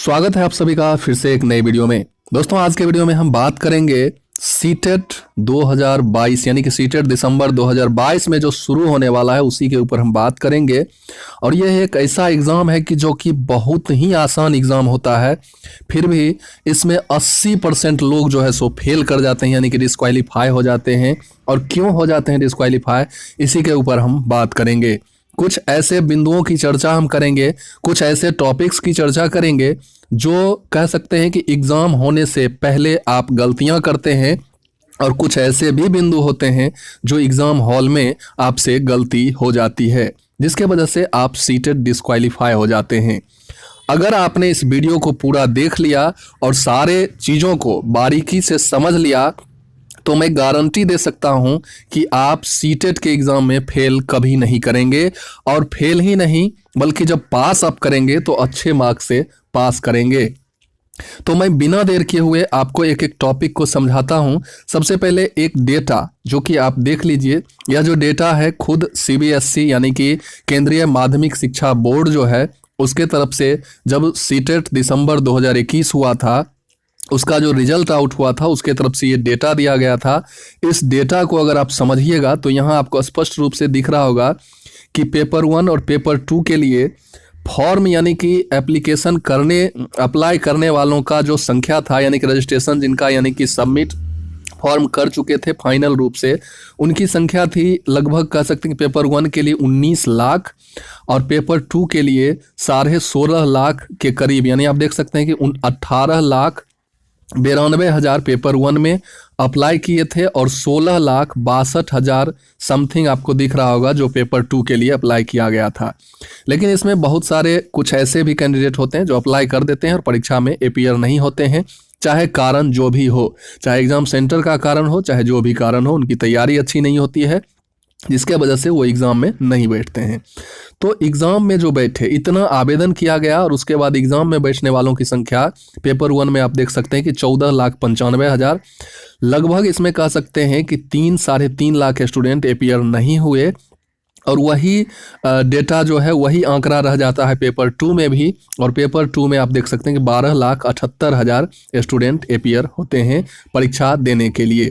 स्वागत है आप सभी का फिर से एक नई वीडियो में। दोस्तों आज के वीडियो में हम बात करेंगे सीटेट 2022 यानी कि सीटेट दिसंबर 2022 में जो शुरू होने वाला है उसी के ऊपर हम बात करेंगे। और यह एक ऐसा एग्ज़ाम है कि जो कि बहुत ही आसान एग्ज़ाम होता है, फिर भी इसमें 80% लोग जो है सो फेल कर जाते हैं यानी कि डिस्क्वालीफाई हो जाते हैं। और क्यों हो जाते हैं डिस्क्वालीफाई, इसी के ऊपर हम बात करेंगे। कुछ ऐसे बिंदुओं की चर्चा हम करेंगे, कुछ ऐसे टॉपिक्स की चर्चा करेंगे जो कह सकते हैं कि एग्ज़ाम होने से पहले आप गलतियां करते हैं, और कुछ ऐसे भी बिंदु होते हैं जो एग्ज़ाम हॉल में आपसे गलती हो जाती है जिसके वजह से आप सीटेट डिस्क्वालीफाई हो जाते हैं। अगर आपने इस वीडियो को पूरा देख लिया और सारे चीज़ों को बारीकी से समझ लिया तो मैं गारंटी दे सकता हूं कि आप सीटेट के एग्ज़ाम में फेल कभी नहीं करेंगे। और फेल ही नहीं बल्कि जब पास आप करेंगे तो अच्छे मार्क्स से पास करेंगे। तो मैं बिना देर किए हुए आपको एक एक टॉपिक को समझाता हूं। सबसे पहले एक डेटा जो कि आप देख लीजिए, यह जो डेटा है खुद सीबीएसई यानी कि केंद्रीय माध्यमिक शिक्षा बोर्ड जो है उसके तरफ से जब सीटेट दिसंबर 2021 हुआ था उसका जो रिजल्ट आउट हुआ था उसके तरफ से ये डेटा दिया गया था। इस डेटा को अगर आप समझिएगा तो यहाँ आपको स्पष्ट रूप से दिख रहा होगा कि पेपर 1 और पेपर 2 के लिए फॉर्म यानी कि एप्लीकेशन अप्लाई करने वालों का जो संख्या था यानी कि रजिस्ट्रेशन जिनका यानी कि सबमिट फॉर्म कर चुके थे फाइनल रूप से, उनकी संख्या थी लगभग कह सकते हैं कि पेपर 1 के लिए 19 लाख और पेपर 2 के लिए 16.5 लाख के करीब, यानी आप देख सकते हैं कि 18,92,000 पेपर 1 में अप्लाई किए थे और 16,62,000 समथिंग आपको दिख रहा होगा जो पेपर 2 के लिए अप्लाई किया गया था। लेकिन इसमें बहुत सारे कुछ ऐसे भी कैंडिडेट होते हैं जो अप्लाई कर देते हैं और परीक्षा में अपीयर नहीं होते हैं, चाहे कारण जो भी हो, चाहे एग्ज़ाम सेंटर का कारण हो, चाहे जो भी कारण हो, उनकी तैयारी अच्छी नहीं होती है जिसके वजह से वो एग्ज़ाम में नहीं बैठते हैं। तो एग्ज़ाम में जो बैठे, इतना आवेदन किया गया और उसके बाद एग्ज़ाम में बैठने वालों की संख्या पेपर 1 में आप देख सकते हैं कि 14,95,000 लगभग, इसमें कह सकते हैं कि 3-3.5 लाख स्टूडेंट अपीयर नहीं हुए। और वही डेटा जो है वही आंकड़ा रह जाता है पेपर 2 में भी, और पेपर 2 में आप देख सकते हैं कि 12,78,000 स्टूडेंट अपीयर होते हैं परीक्षा देने के लिए।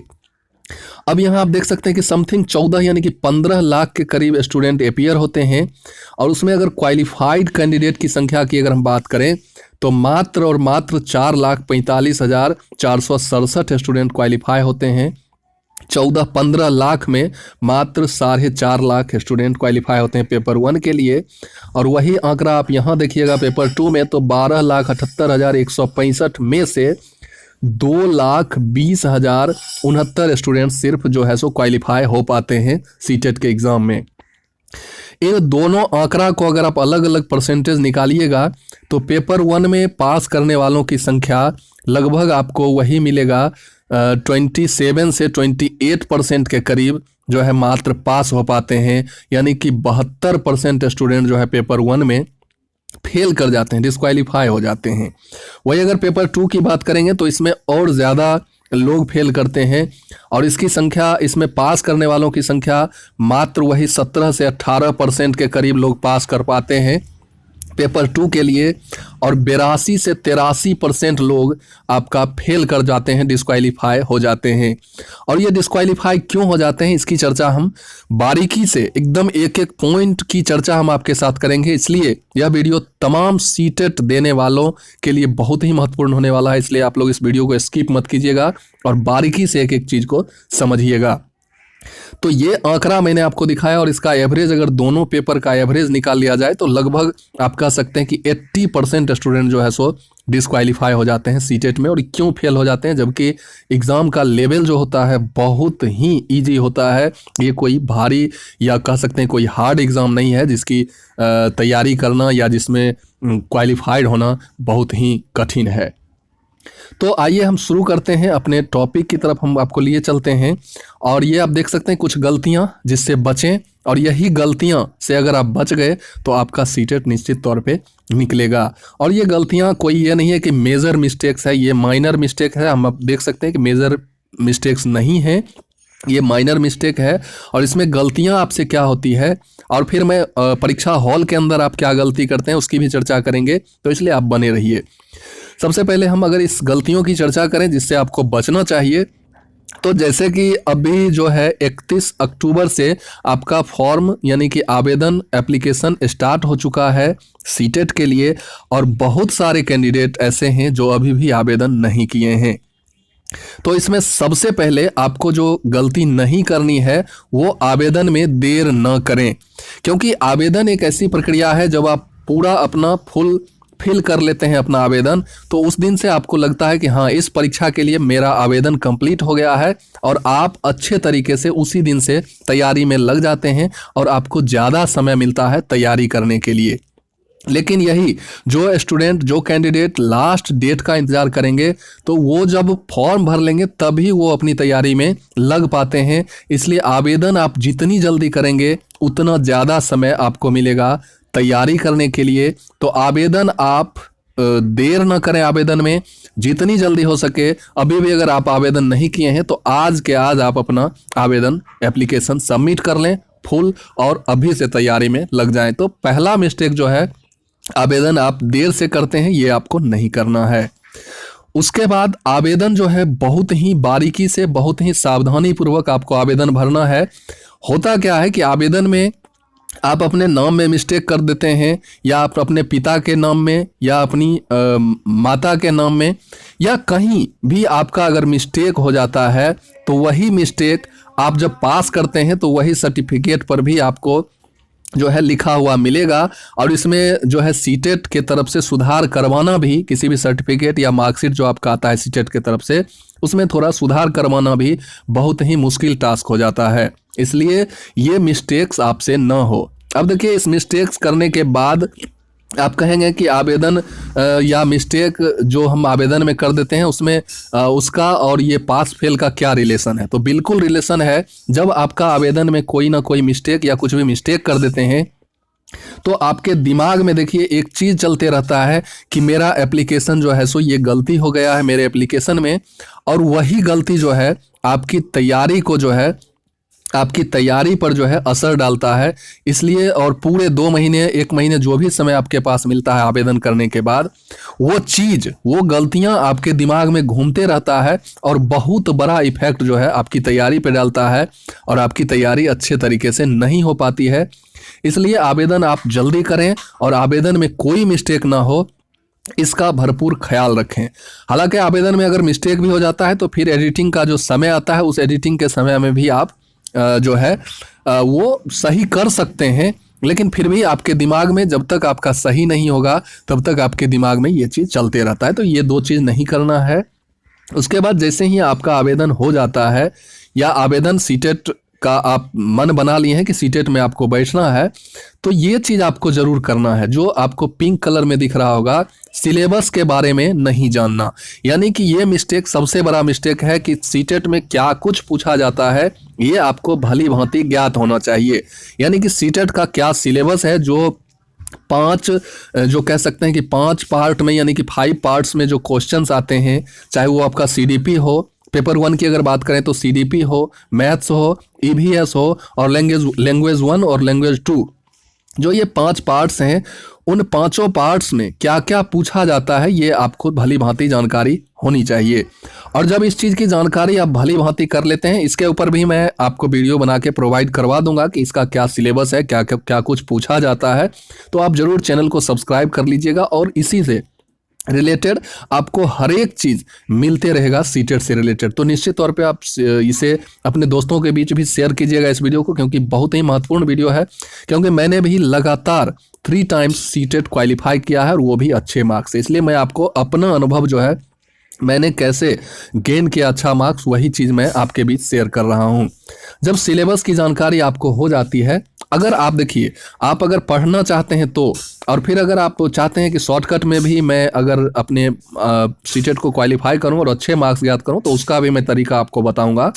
अब यहाँ आप देख सकते हैं कि समथिंग 14 यानी कि 15 लाख के करीब स्टूडेंट अपीयर होते हैं। और उसमें अगर क्वालिफाइड कैंडिडेट की संख्या की अगर हम बात करें तो मात्र और मात्र 4,45,467 स्टूडेंट क्वालिफाई होते हैं। 14-15 लाख में मात्र 4.5 लाख स्टूडेंट क्वालिफाई होते हैं पेपर 1 के लिए। और वही आंकड़ा आप यहाँ देखिएगा पेपर 2 में तो 12,78,165 में से 2,20,069 स्टूडेंट सिर्फ जो है सो क्वालिफाई हो पाते हैं सीटेट के एग्ज़ाम में। इन दोनों आंकड़ा को अगर आप अलग अलग परसेंटेज निकालिएगा तो पेपर 1 में पास करने वालों की संख्या लगभग आपको वही मिलेगा 27 से 28% के करीब जो है मात्र पास हो पाते हैं, यानी कि 72% स्टूडेंट जो है पेपर 1 में फेल कर जाते हैं, डिस्क्वालीफाई हो जाते हैं। वही अगर पेपर 2 की बात करेंगे तो इसमें और ज़्यादा लोग फेल करते हैं और इसकी संख्या, इसमें पास करने वालों की संख्या मात्र वही 17 से 18% के करीब लोग पास कर पाते हैं पेपर 2 के लिए। और 82 से 83% लोग आपका फेल कर जाते हैं, डिस्क्वालीफाई हो जाते हैं। और ये डिस्क्वालीफाई क्यों हो जाते हैं इसकी चर्चा हम बारीकी से एकदम एक एक पॉइंट की चर्चा हम आपके साथ करेंगे। इसलिए यह वीडियो तमाम सीटेट देने वालों के लिए बहुत ही महत्वपूर्ण होने वाला है, इसलिए आप लोग इस वीडियो को स्किप मत कीजिएगा और बारीकी से एक एक चीज़ को समझिएगा। तो ये आंकड़ा मैंने आपको दिखाया और इसका एवरेज, अगर दोनों पेपर का एवरेज निकाल लिया जाए तो लगभग आप कह सकते हैं कि 80% स्टूडेंट जो है सो डिस्क्वालीफाई हो जाते हैं सीटेट में। और क्यों फेल हो जाते हैं, जबकि एग्ज़ाम का लेवल जो होता है बहुत ही इजी होता है। ये कोई भारी या कह सकते हैं कोई हार्ड एग्ज़ाम नहीं है जिसकी तैयारी करना या जिसमें क्वालिफाइड होना बहुत ही कठिन है। तो आइए हम शुरू करते हैं अपने टॉपिक की तरफ, हम आपको लिए चलते हैं। और ये आप देख सकते हैं कुछ गलतियां जिससे बचें, और यही गलतियां से अगर आप बच गए तो आपका सीटेट निश्चित तौर पे निकलेगा। और ये गलतियां कोई ये नहीं है कि मेजर मिस्टेक्स है, ये माइनर मिस्टेक है। हम अब देख सकते हैं कि मेजर मिस्टेक्स नहीं है, ये माइनर मिस्टेक है और इसमें गलतियां आपसे क्या होती है और फिर मैं परीक्षा हॉल के अंदर आप क्या गलती करते हैं उसकी भी चर्चा करेंगे, तो इसलिए आप बने रहिए। सबसे पहले हम अगर इस गलतियों की चर्चा करें जिससे आपको बचना चाहिए, तो जैसे कि अभी जो है 31 अक्टूबर से आपका फॉर्म यानी कि आवेदन एप्लीकेशन स्टार्ट हो चुका है सीटेट के लिए, और बहुत सारे कैंडिडेट ऐसे हैं जो अभी भी आवेदन नहीं किए हैं। तो इसमें सबसे पहले आपको जो गलती नहीं करनी है वो आवेदन में देर न करें, क्योंकि आवेदन एक ऐसी प्रक्रिया है जब आप पूरा अपना फुल फिल कर लेते हैं अपना आवेदन, तो उस दिन से आपको लगता है कि हाँ इस परीक्षा के लिए मेरा आवेदन कंप्लीट हो गया है, और आप अच्छे तरीके से उसी दिन से तैयारी में लग जाते हैं और आपको ज़्यादा समय मिलता है तैयारी करने के लिए। लेकिन यही जो स्टूडेंट जो कैंडिडेट लास्ट डेट का इंतज़ार करेंगे, तो वो जब फॉर्म भर लेंगे तभी वो अपनी तैयारी में लग पाते हैं। इसलिए आवेदन आप जितनी जल्दी करेंगे उतना ज़्यादा समय आपको मिलेगा तैयारी करने के लिए। तो आवेदन आप देर न करें, आवेदन में जितनी जल्दी हो सके। अभी भी अगर आप आवेदन नहीं किए हैं तो आज के आज आप अपना आवेदन एप्लीकेशन सबमिट कर लें फुल, और अभी से तैयारी में लग जाएं। तो पहला मिस्टेक जो है, आवेदन आप देर से करते हैं, ये आपको नहीं करना है। उसके बाद आवेदन जो है बहुत ही बारीकी से, बहुत ही सावधानी पूर्वक आपको आवेदन भरना है। होता क्या है कि आवेदन में आप अपने नाम में मिस्टेक कर देते हैं, या आप अपने पिता के नाम में, या अपनी माता के नाम में, या कहीं भी आपका अगर मिस्टेक हो जाता है तो वही मिस्टेक आप जब पास करते हैं तो वही सर्टिफिकेट पर भी आपको जो है लिखा हुआ मिलेगा। और इसमें जो है सीटेट के तरफ से सुधार करवाना भी, किसी भी सर्टिफिकेट या मार्कशीट जो आपका आता है सीटेट के तरफ से, उसमें थोड़ा सुधार करवाना भी बहुत ही मुश्किल टास्क हो जाता है। इसलिए ये मिस्टेक्स आपसे ना हो। अब देखिए, इस मिस्टेक्स करने के बाद आप कहेंगे कि आवेदन या मिस्टेक जो हम आवेदन में कर देते हैं उसमें उसका और ये पास फेल का क्या रिलेशन है। तो बिल्कुल रिलेशन है। जब आपका आवेदन में कोई ना कोई मिस्टेक या कुछ भी मिस्टेक कर देते हैं तो आपके दिमाग में देखिए एक चीज़ चलते रहता है कि मेरा एप्लीकेशन जो है सो ये गलती हो गया है मेरे एप्लीकेशन में, और वही गलती जो है आपकी तैयारी को जो है, आपकी तैयारी पर जो है असर डालता है। इसलिए और पूरे 2 महीने 1 महीने जो भी समय आपके पास मिलता है आवेदन करने के बाद, वो चीज़, वो गलतियां आपके दिमाग में घूमते रहता है और बहुत बड़ा इफेक्ट जो है आपकी तैयारी पे डालता है, और आपकी तैयारी अच्छे तरीके से नहीं हो पाती है। इसलिए आवेदन आप जल्दी करें और आवेदन में कोई मिस्टेक ना हो, इसका भरपूर ख्याल रखें। हालांकि आवेदन में अगर मिस्टेक भी हो जाता है तो फिर एडिटिंग का जो समय आता है उस एडिटिंग के समय में भी आप जो है वो सही कर सकते हैं, लेकिन फिर भी आपके दिमाग में जब तक आपका सही नहीं होगा तब तक आपके दिमाग में ये चीज़ चलते रहता है। तो ये 2 चीज़ नहीं करना है। उसके बाद जैसे ही आपका आवेदन हो जाता है, या आवेदन सीटेट का आप मन बना लिए हैं कि सीटेट में आपको बैठना है, तो ये चीज़ आपको ज़रूर करना है जो आपको पिंक कलर में दिख रहा होगा, सिलेबस के बारे में नहीं जानना। यानी कि ये मिस्टेक सबसे बड़ा मिस्टेक है कि सीटेट में क्या कुछ पूछा जाता है ये आपको भली भांति ज्ञात होना चाहिए। यानी कि सीटेट का क्या सिलेबस है, जो 5 जो कह सकते हैं कि 5 पार्ट में, यानी कि 5 पार्ट्स में जो क्वेश्चंस आते हैं, चाहे वो आपका सीडीपी हो, पेपर 1 की अगर बात करें तो सीडीपी हो, मैथ्स हो, ईवीएस हो, और लैंग्वेज 1 और लैंग्वेज 2, जो ये 5 पार्ट्स हैं, उन 5 पार्ट्स में क्या क्या पूछा जाता है ये आपको भली भांति जानकारी होनी चाहिए। और जब इस चीज़ की जानकारी आप भली भांति कर लेते हैं, इसके ऊपर भी मैं आपको वीडियो बना के प्रोवाइड करवा दूंगा कि इसका क्या सिलेबस है, क्या क्या क्या कुछ पूछा जाता है। तो आप ज़रूर चैनल को सब्सक्राइब कर लीजिएगा, और इसी से रिलेटेड आपको हर एक चीज़ मिलते रहेगा सीटेट से रिलेटेड। तो निश्चित तौर पे आप इसे अपने दोस्तों के बीच भी शेयर कीजिएगा इस वीडियो को, क्योंकि बहुत ही महत्वपूर्ण वीडियो है। क्योंकि मैंने भी लगातार 3 टाइम्स सीटेट क्वालिफाई किया है, और वो भी अच्छे मार्क्स से। इसलिए मैं आपको अपना अनुभव जो है, मैंने कैसे गेन किया अच्छा मार्क्स, वही चीज़ मैं आपके बीच शेयर कर रहा हूँ। जब सिलेबस की जानकारी आपको हो जाती है, अगर आप देखिए, आप अगर पढ़ना चाहते हैं तो, और फिर अगर आप चाहते हैं कि शॉर्टकट में भी मैं अगर अपने सीटेट को क्वालिफाई करूं और अच्छे मार्क्स याद करूं, तो उसका भी मैं तरीका आपको बताऊंगा।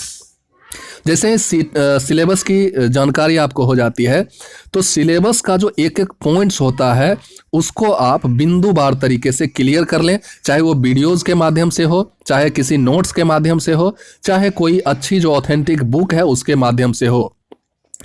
जैसे सिलेबस की जानकारी आपको हो जाती है, तो सिलेबस का जो एक एक पॉइंट्स होता है उसको आप बिंदुवार तरीके से क्लियर कर लें, चाहे वो वीडियोज़ के माध्यम से हो, चाहे किसी नोट्स के माध्यम से हो, चाहे कोई अच्छी जो ऑथेंटिक बुक है उसके माध्यम से हो।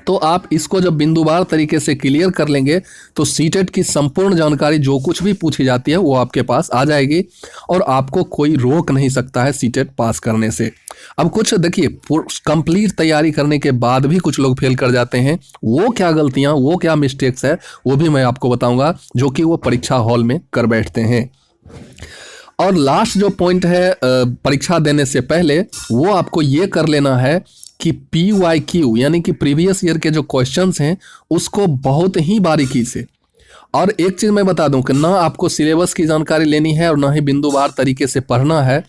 तो आप इसको जब बिंदुवार तरीके से क्लियर कर लेंगे तो सीटेट की संपूर्ण जानकारी जो कुछ भी पूछी जाती है वो आपके पास आ जाएगी और आपको कोई रोक नहीं सकता है सीटेट पास करने से। अब कुछ देखिए, कंप्लीट तैयारी करने के बाद भी कुछ लोग फेल कर जाते हैं। वो क्या गलतियां, वो क्या मिस्टेक्स है, वो भी मैं आपको बताऊंगा जो कि वो परीक्षा हॉल में कर बैठते हैं। और लास्ट जो पॉइंट है परीक्षा देने से पहले, वो आपको ये कर लेना है कि PYQ यानी कि प्रीवियस ईयर के जो क्वेश्चंस हैं उसको बहुत ही बारीकी से, और एक चीज़ मैं बता दूं कि ना आपको सिलेबस की जानकारी लेनी है और ना ही बिंदुवार तरीके से पढ़ना है।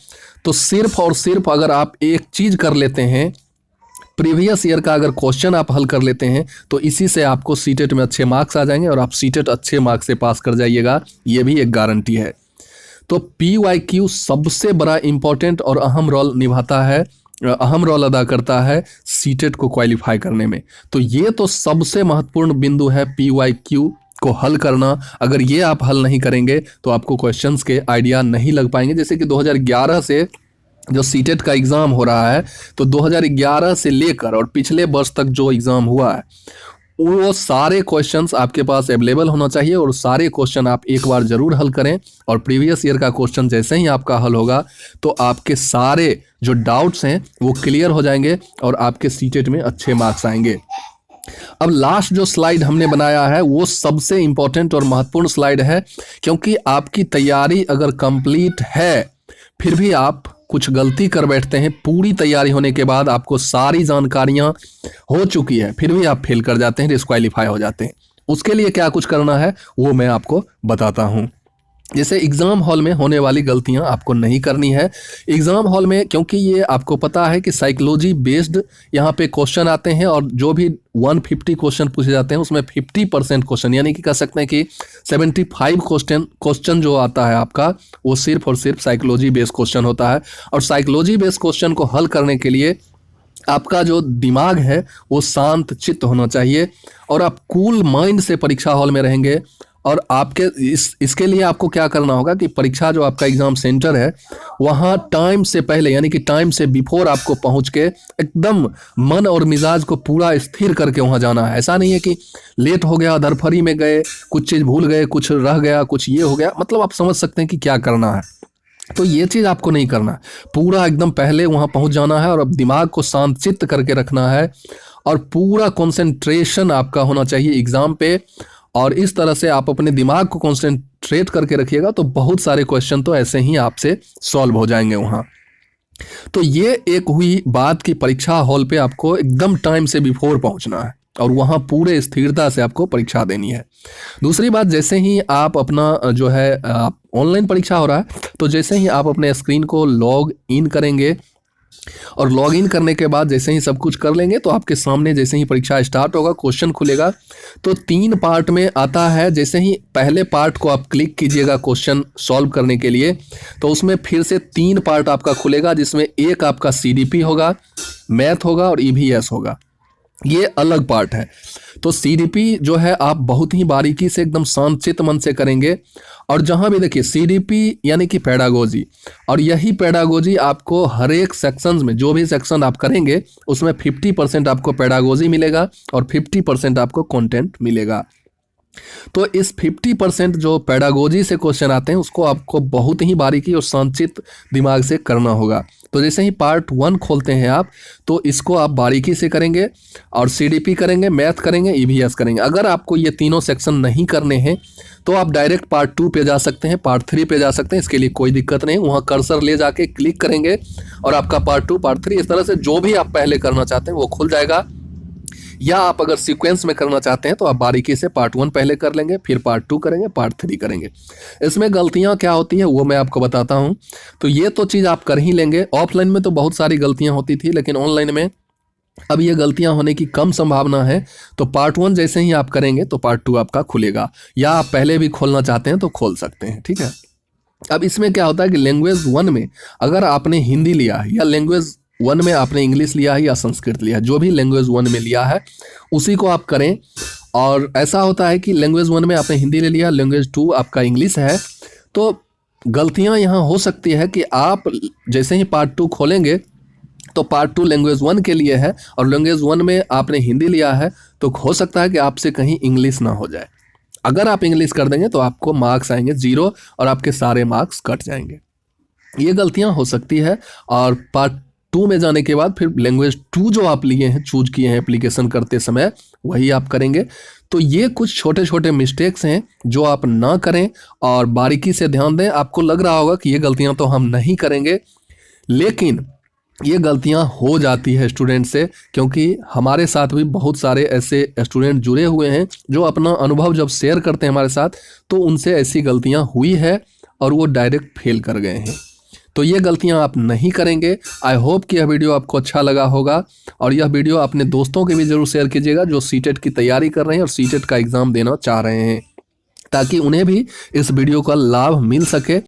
तो सिर्फ और सिर्फ अगर आप एक चीज़ कर लेते हैं, प्रीवियस ईयर का अगर क्वेश्चन आप हल कर लेते हैं, तो इसी से आपको सीटेट में अच्छे मार्क्स आ जाएंगे और आप सीटेट अच्छे मार्क्स से पास कर जाइएगा, ये भी एक गारंटी है। तो PYQ सबसे बड़ा इंपॉर्टेंट और अहम रोल अदा करता है सीटेट को क्वालिफाई करने में। तो ये तो सबसे महत्वपूर्ण बिंदु है PYQ को हल करना। अगर ये आप हल नहीं करेंगे तो आपको क्वेश्चंस के आइडिया नहीं लग पाएंगे। जैसे कि 2011 से जो सीटेट का एग्ज़ाम हो रहा है, तो 2011 से लेकर और पिछले वर्ष तक जो एग्ज़ाम हुआ है वो सारे क्वेश्चंस आपके पास अवेलेबल होना चाहिए और सारे क्वेश्चन आप एक बार ज़रूर हल करें। और प्रीवियस ईयर का क्वेश्चन जैसे ही आपका हल होगा तो आपके सारे जो डाउट्स हैं वो क्लियर हो जाएंगे और आपके सीटेट में अच्छे मार्क्स आएंगे। अब लास्ट जो स्लाइड हमने बनाया है वो सबसे इम्पोर्टेंट और महत्वपूर्ण स्लाइड है, क्योंकि आपकी तैयारी अगर कंप्लीट है फिर भी आप कुछ गलती कर बैठते हैं, पूरी तैयारी होने के बाद आपको सारी जानकारियां हो चुकी है फिर भी आप फेल कर जाते हैं, डिस्क्वालीफाई हो जाते हैं। उसके लिए क्या कुछ करना है वो मैं आपको बताता हूं। जैसे एग्ज़ाम हॉल में होने वाली गलतियां आपको नहीं करनी है। एग्ज़ाम हॉल में, क्योंकि ये आपको पता है कि साइकोलॉजी बेस्ड यहाँ पे क्वेश्चन आते हैं और जो भी 150 क्वेश्चन पूछे जाते हैं उसमें 50% क्वेश्चन यानी कि कह सकते हैं कि 75 क्वेश्चन जो आता है आपका वो सिर्फ और सिर्फ साइकोलॉजी बेस्ड क्वेश्चन होता है। और साइकोलॉजी बेस्ड क्वेश्चन को हल करने के लिए आपका जो दिमाग है वो शांत चित्त होना चाहिए और आप कूल माइंड से परीक्षा हॉल में रहेंगे। और आपके इसके लिए आपको क्या करना होगा कि परीक्षा जो आपका एग्ज़ाम सेंटर है वहाँ टाइम से पहले यानी कि टाइम से बिफोर आपको पहुँच के एकदम मन और मिजाज को पूरा स्थिर करके वहाँ जाना है। ऐसा नहीं है कि लेट हो गया, धरफरी में गए, कुछ चीज़ भूल गए, कुछ रह गया, कुछ ये हो गया, मतलब आप समझ सकते हैं कि क्या करना है। तो ये चीज़ आपको नहीं करना, पूरा एकदम पहले वहाँ पहुँच जाना है और अब दिमाग को शांत चित्त करके रखना है और पूरा कंसंट्रेशन आपका होना चाहिए एग्ज़ाम पे। और इस तरह से आप अपने दिमाग को कंसंट्रेट करके रखिएगा तो बहुत सारे क्वेश्चन तो ऐसे ही आपसे सॉल्व हो जाएंगे वहाँ। तो ये एक हुई बात कि परीक्षा हॉल पे आपको एकदम टाइम से बिफोर पहुँचना है और वहाँ पूरे स्थिरता से आपको परीक्षा देनी है। दूसरी बात, जैसे ही आप अपना जो है ऑनलाइन परीक्षा हो रहा है तो जैसे ही आप अपने स्क्रीन को लॉग इन करेंगे और लॉग इन करने के बाद जैसे ही सब कुछ कर लेंगे तो आपके सामने जैसे ही परीक्षा स्टार्ट होगा, क्वेश्चन खुलेगा। तो 3 पार्ट में आता है। जैसे ही पहले पार्ट को आप क्लिक कीजिएगा क्वेश्चन सॉल्व करने के लिए, तो उसमें फिर से 3 पार्ट आपका खुलेगा, जिसमें एक आपका CDP होगा, मैथ होगा और EVS होगा। ये अलग पार्ट है। तो CDP जो है आप बहुत ही बारीकी से एकदम शांत मन से करेंगे। और जहाँ भी देखिए CDP यानी कि पेडागोजी, और यही पेडागोजी आपको हर एक सेक्शंस में जो भी सेक्शन आप करेंगे उसमें 50% आपको पेडागोजी मिलेगा और 50% आपको कंटेंट मिलेगा। तो इस 50% जो पेडागोजी से क्वेश्चन आते हैं उसको आपको बहुत ही बारीकी और संचित दिमाग से करना होगा। तो जैसे ही पार्ट 1 खोलते हैं आप तो इसको आप बारीकी से करेंगे और CDP करेंगे, मैथ करेंगे, EVS करेंगे। अगर आपको ये तीनों सेक्शन नहीं करने हैं तो आप डायरेक्ट पार्ट 2 पे जा सकते हैं, पार्ट 3 पे जा सकते हैं, इसके लिए कोई दिक्कत नहीं। वहाँ कर्सर ले जाके क्लिक करेंगे और आपका पार्ट 2, पार्ट 3 इस तरह से जो भी आप पहले करना चाहते हैं वो खुल जाएगा। या आप अगर सीक्वेंस में करना चाहते हैं तो आप बारीकी से पार्ट 1 पहले कर लेंगे, फिर पार्ट 2 करेंगे, पार्ट 3 करेंगे। इसमें गलतियां क्या होती है वो मैं आपको बताता हूं। तो ये तो चीज़ आप कर ही लेंगे। ऑफलाइन में तो बहुत सारी गलतियां होती थी, लेकिन ऑनलाइन में अब ये गलतियां होने की कम संभावना है। तो पार्ट 1 जैसे ही आप करेंगे तो पार्ट 2 आपका खुलेगा, या आप पहले भी खोलना चाहते हैं तो खोल सकते हैं, ठीक है। अब इसमें क्या होता है कि लैंग्वेज 1 में अगर आपने हिंदी लिया है या लैंग्वेज वन में आपने इंग्लिश लिया है या संस्कृत लिया है, जो भी लैंग्वेज वन में लिया है उसी को आप करें। और ऐसा होता है कि लैंग्वेज वन में आपने हिंदी ले लिया, लैंग्वेज टू आपका इंग्लिश है, तो गलतियां यहाँ हो सकती है कि आप जैसे ही पार्ट टू खोलेंगे तो पार्ट टू लैंग्वेज वन के लिए है और लैंग्वेज वन में आपने हिंदी लिया है, तो हो सकता है कि आपसे कहीं इंग्लिश ना हो जाए। अगर आप इंग्लिश कर देंगे तो आपको मार्क्स आएंगे 0 और आपके सारे मार्क्स कट जाएंगे। ये गलतियां हो सकती है। और पार्ट टू में जाने के बाद फिर लैंग्वेज टू जो आप लिए हैं, चूज किए हैं एप्लीकेशन करते समय, वही आप करेंगे। तो ये कुछ छोटे छोटे मिस्टेक्स हैं जो आप ना करें और बारीकी से ध्यान दें। आपको लग रहा होगा कि ये गलतियां तो हम नहीं करेंगे, लेकिन ये गलतियां हो जाती है स्टूडेंट से, क्योंकि हमारे साथ भी बहुत सारे ऐसे स्टूडेंट जुड़े हुए हैं जो अपना अनुभव जब शेयर करते हैं हमारे साथ, तो उनसे ऐसी गलतियां हुई है और वो डायरेक्ट फेल कर गए हैं। तो ये गलतियां आप नहीं करेंगे। आई होप कि यह वीडियो आपको अच्छा लगा होगा और यह वीडियो अपने दोस्तों के भी जरूर शेयर कीजिएगा जो सीटेट की तैयारी कर रहे हैं और सीटेट का एग्ज़ाम देना चाह रहे हैं, ताकि उन्हें भी इस वीडियो का लाभ मिल सके।